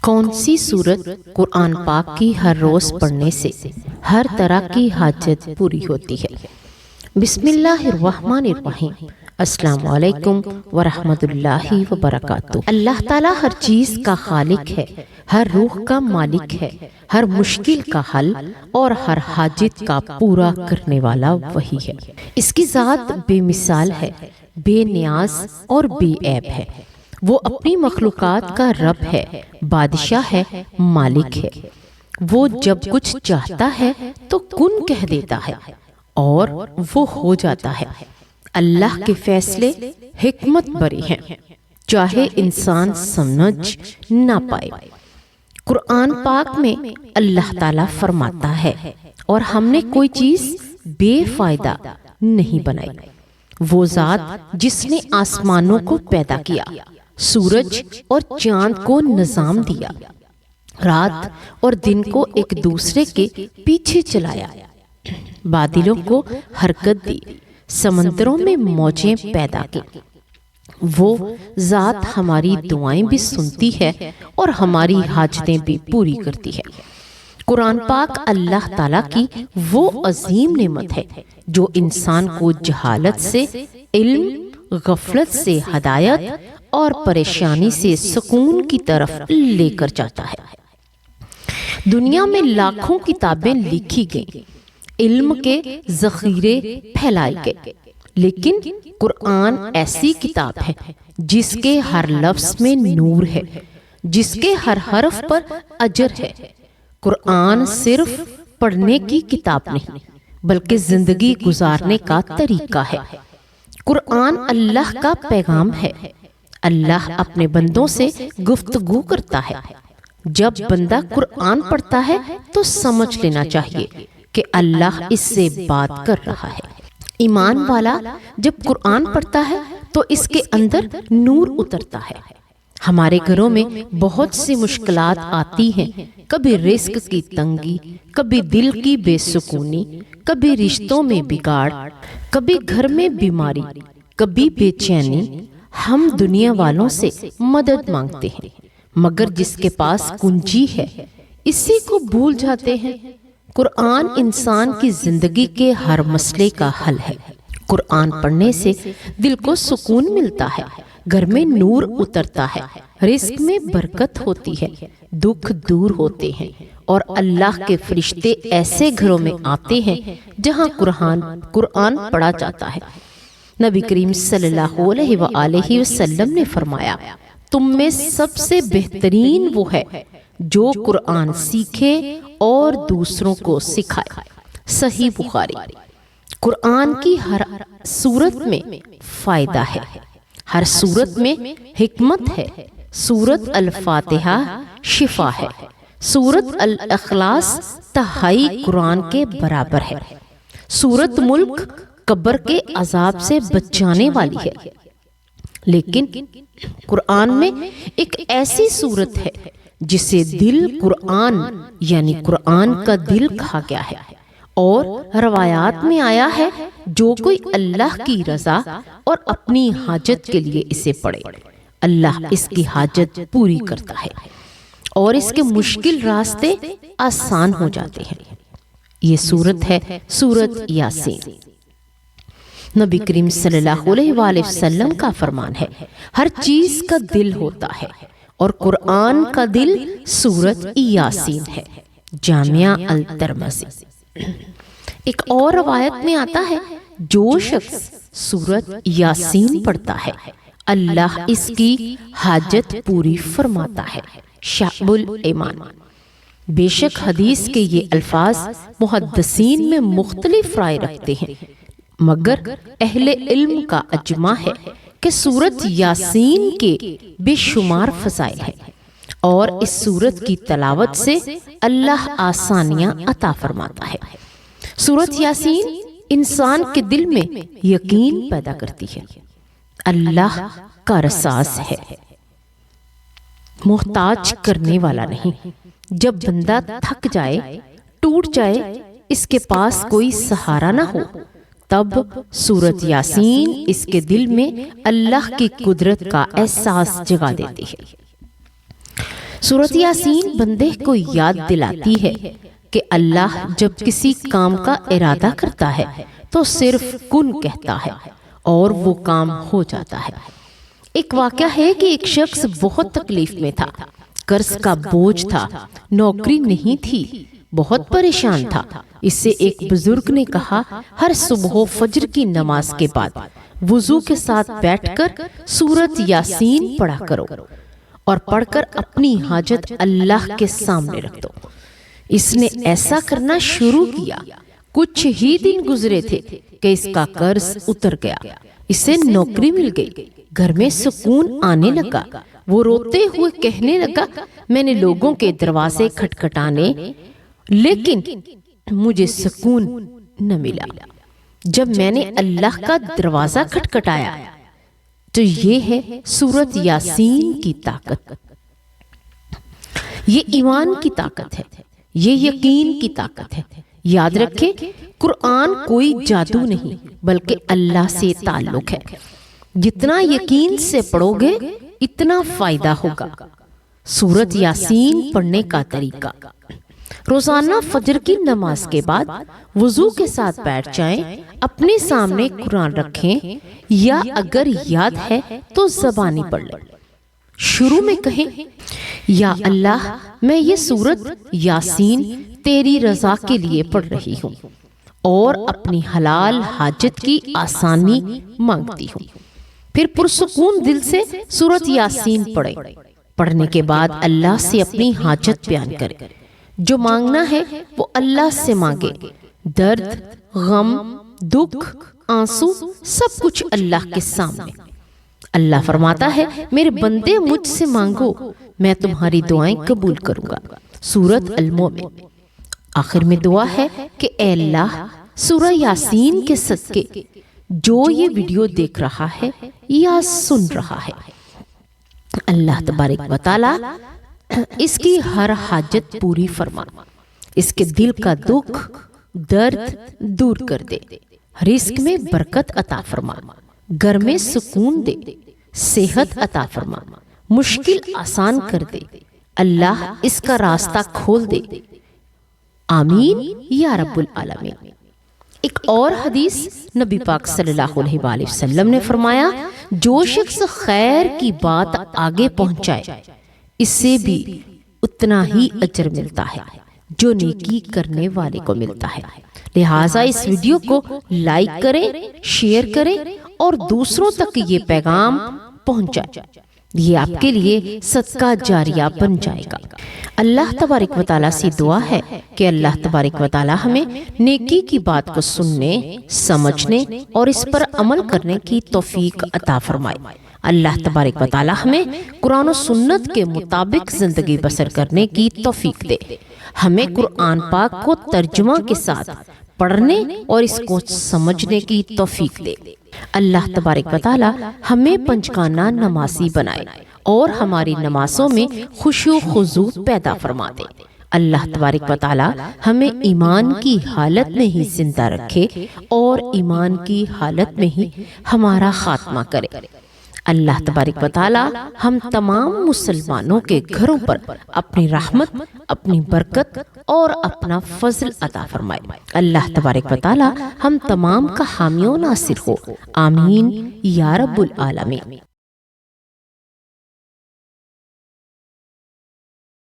کون سی سورت قرآن پاک کی ہر روز پڑھنے سے ہر طرح کی حاجت پوری ہوتی ہے؟ بسم اللہ الرحمن الرحیم۔ السلام علیکم ورحمۃ اللہ وبرکاتہ۔ اللہ تعالیٰ ہر چیز کا خالق ہے، ہر روح کا مالک ہے، ہر مشکل کا حل اور ہر حاجت کا پورا کرنے والا وہی ہے۔ اس کی ذات بے مثال ہے، بے نیاز اور بے عیب ہے۔ وہ اپنی مخلوقات کا رب ہے، بادشاہ ہے، مالک ہے۔ وہ جب کچھ چاہتا ہے تو کن کہہ دیتا ہے اور وہ ہو جاتا ہے۔ اللہ کے فیصلے حکمت بھرے ہیں، چاہے انسان سمجھ نہ پائے۔ قرآن پاک میں اللہ تعالیٰ فرماتا ہے، اور ہم نے کوئی چیز بے فائدہ نہیں بنائی۔ وہ ذات جس نے آسمانوں کو پیدا کیا، سورج اور چاند کو نظام دیا، رات اور دن کو ایک دوسرے کے پیچھے چلایا، بادلوں کو حرکت دی، سمندروں میں موجیں پیدا کی۔ وہ ذات ہماری دعائیں بھی سنتی ہے اور ہماری حاجتیں بھی پوری کرتی ہے۔ قرآن پاک اللہ تعالیٰ کی وہ عظیم نعمت ہے جو انسان کو جہالت سے علم، غفلت سے ہدایت اور پریشانی سے سکون کی طرف لے کر جاتا ہے۔ دنیا میں لاکھوں کتابیں لکھی گئیں، علم کے ذخیرے پھیلائے گئے، لیکن قرآن ایسی کتاب ہے جس کے ہر لفظ میں نور ہے، جس کے ہر حرف پر اجر ہے۔ قرآن صرف پڑھنے کی کتاب نہیں، بلکہ زندگی گزارنے کا طریقہ ہے۔ قرآن اللہ کا پیغام ہے۔ اللہ اپنے بندوں سے گفتگو کرتا ہے۔ جب بندہ قرآن پڑھتا ہے تو سمجھ لینا چاہیے کہ اللہ اس سے بات کر رہا ہے۔ ایمان والا جب قرآن پڑھتا ہے تو اس کے اندر نور اترتا ہے۔ ہمارے گھروں میں بہت سی مشکلات آتی ہیں، کبھی رزق کی تنگی، کبھی دل کی بے سکونی، کبھی رشتوں میں بگاڑ، کبھی گھر میں بیماری، کبھی بے چینی۔ ہم دنیا والوں سے مدد مانگتے ہیں، مگر جس کے پاس کنجی ہے اسی کو بھول جاتے ہیں۔ قرآن انسان کی زندگی کے ہر مسئلے کا حل ہے۔ قرآن پڑھنے سے دل کو سکون ملتا ہے، گھر میں نور اترتا ہے، رزق میں برکت ہوتی ہے، دکھ دور ہوتے ہیں، اور اللہ کے فرشتے ایسے گھروں میں آتے ہیں جہاں قرآن پڑھا جاتا ہے۔ نبی کریم صلی اللہ علیہ وآلہ وسلم نے فرمایا، تم میں سب سے بہترین وہ ہے جو قرآن سیکھے اور دوسروں کو سکھائے۔ صحیح بخاری۔ قرآن کی ہر سورت میں فائدہ ہے، ہر سورت میں حکمت ہے۔ سورت الفاتحہ شفا ہے، سورت الاخلاص تہائی قرآن کے برابر ہے۔ سورت ملک قبر کے عذاب سے بچانے والی ہے۔ لیکن قرآن میں ایک ایسی سورت ہے جسے دل قرآن یعنی قرآن کا دل کہا گیا ہے، اور روایات میں آیا ہے جو کوئی اللہ کی رضا اور اپنی حاجت کے لیے اسے پڑھے، اللہ اس کی حاجت پوری کرتا ہے اور اس کے مشکل راستے آسان ہو جاتے ہیں۔ یہ سورت ہے سورت یاسین۔ نبی کریم صلی اللہ علیہ وآلہ وسلم کا فرمان ہے، ہر چیز کا دل ہوتا ہے اور قرآن کا دل سورت یاسین ہے۔ جامعہ الترمذی۔ ایک اور روایت میں آتا ہے، جو شخص سورت یاسین پڑھتا ہے اللہ اس کی حاجت پوری فرماتا ہے۔ شعب الایمان۔ بے شک حدیث کے یہ الفاظ محدثین میں مختلف رائے رکھتے ہیں، مگر اہل علم کا اجماع ہے کہ سورت یاسین کے بے شمار فضائل ہیں، اور اس سورت کی تلاوت سے اللہ آسانیاں عطا فرماتا ہے۔ سورت یاسین انسان کے دل میں یقین پیدا کرتی ہے، اللہ کا رساز ہے، محتاج کرنے والا نہیں۔ جب بندہ تھک جائے، ٹوٹ جائے، اس کے پاس کوئی سہارا نہ ہو، تب سورت یاسین اس کے دل میں اللہ کی قدرت کا احساس جگا دیتی ہے۔ سورۃ یاسین بندے کو یاد دلاتی ہے کہ اللہ جب کسی کام کا ارادہ کرتا ہے تو صرف کن کہتا ہے اور وہ کام ہو جاتا ہے۔ ایک واقعہ ہے کہ ایک شخص بہت تکلیف میں تھا، قرض کا بوجھ تھا، نوکری نہیں تھی، بہت پریشان تھا۔ اس سے ایک بزرگ نے کہا، ہر صبح و فجر کی نماز کے بعد وضو کے ساتھ بیٹھ کر سورۃ یاسین پڑھا کرو اور پڑھ کر اپنی حاجت اللہ کے سامنے رکھ دو۔ اس نے ایسا کرنا شروع کیا۔ کچھ ہی دن گزرے تھے کہ اس کا قرض اتر گیا، اسے نوکری مل گئی، گھر میں سکون آنے لگا۔ وہ روتے ہوئے کہنے لگا، میں نے لوگوں کے دروازے کھٹکھٹانے لیکن مجھے سکون نہ ملا۔ جب میں نے اللہ کا دروازہ کھٹکھٹایا تو یہ ہے سورۃ یاسین کی طاقت۔ یہ ایمان کی طاقت ہے، یہ یقین کی طاقت ہے۔ یاد رکھیں، قرآن کوئی جادو نہیں بلکہ اللہ سے تعلق ہے۔ جتنا یقین سے پڑھو گے اتنا فائدہ ہوگا۔ سورۃ یاسین پڑھنے کا طریقہ: روزانہ فجر کی نماز کے بعد وضو کے ساتھ بیٹھ جائیں، اپنے سامنے قرآن رکھیں یا اگر یاد ہے تو زبانی پڑھ لیں۔ شروع میں کہیں، یا اللہ میں یہ سورۃ یاسین تیری رضا کے لیے پڑھ رہی ہوں اور اپنی حلال حاجت کی آسانی مانگتی ہوں۔ پھر پرسکون دل سے سورۃ یاسین پڑھیں۔ پڑھنے کے بعد اللہ سے اپنی حاجت بیان کریں۔ جو مانگنا ہے وہ اللہ سے مانگے۔ درد، غم، دکھ، آنسو سب کچھ اللہ کے سامنے۔ اللہ فرماتا ہے، میرے بندے مجھ سے مانگو، میں تمہاری دعائیں قبول کروں گا۔ سورۃ المومن۔ آخر میں دعا ہے کہ اے اللہ، سورہ یاسین کے صدقے جو یہ ویڈیو دیکھ رہا ہے یا سن رہا ہے، اللہ تبارک و تعالی اس کی ہر حاجت پوری فرما، اس کے دل کا دکھ درد دور کر دے، رزق میں برکت عطا فرما، گھر میں سکون دے، صحت عطا فرما، مشکل آسان کر دے، اللہ اس کا راستہ کھول دے، آمین یا رب العالمین۔ ایک اور حدیث نبی پاک صلی اللہ علیہ وآلہ وسلم نے فرمایا، جو شخص خیر کی بات آگے پہنچائے اس سے بھی اتنا ہی اجر ملتا ہے جو نیکی کرنے والے کو ملتا ہے۔ لہٰذا اس ویڈیو کو لائک کریں، شیئر کریں اور دوسروں تک یہ پیغام پہنچائیں۔ یہ آپ کے لیے صدقہ جاریہ بن جائے گا۔ اللہ تبارک و تعالیٰ سے دعا ہے کہ اللہ تبارک و تعالیٰ ہمیں نیکی کی بات کو سننے، سمجھنے اور اس پر عمل کرنے کی توفیق عطا فرمائے۔ اللہ تبارک و تعالیٰ ہمیں قرآن و سنت کے مطابق زندگی بسر کرنے کی توفیق دے۔ ہمیں قرآن پاک کو ترجمہ کے ساتھ پڑھنے اور اس کو سمجھنے کی توفیق دے۔ اللہ تبارک و تعالیٰ ہمیں پنجگانہ نمازی بنائے اور ہماری نمازوں میں خشوع و خضوع پیدا فرما دے۔ اللہ تبارک و تعالیٰ ہمیں ایمان کی حالت میں ہی زندہ رکھے اور ایمان کی حالت میں ہی ہمارا خاتمہ کرے۔ اللہ تبارک و تعالیٰ ہم تمام مسلمانوں کے گھروں پر اپنی رحمت، اپنی برکت اور اپنا فضل عطا فرمائے۔ اللہ تبارک و تعالیٰ ہم تمام کا حامی و ناصر ہو، آمین یا رب العالمین۔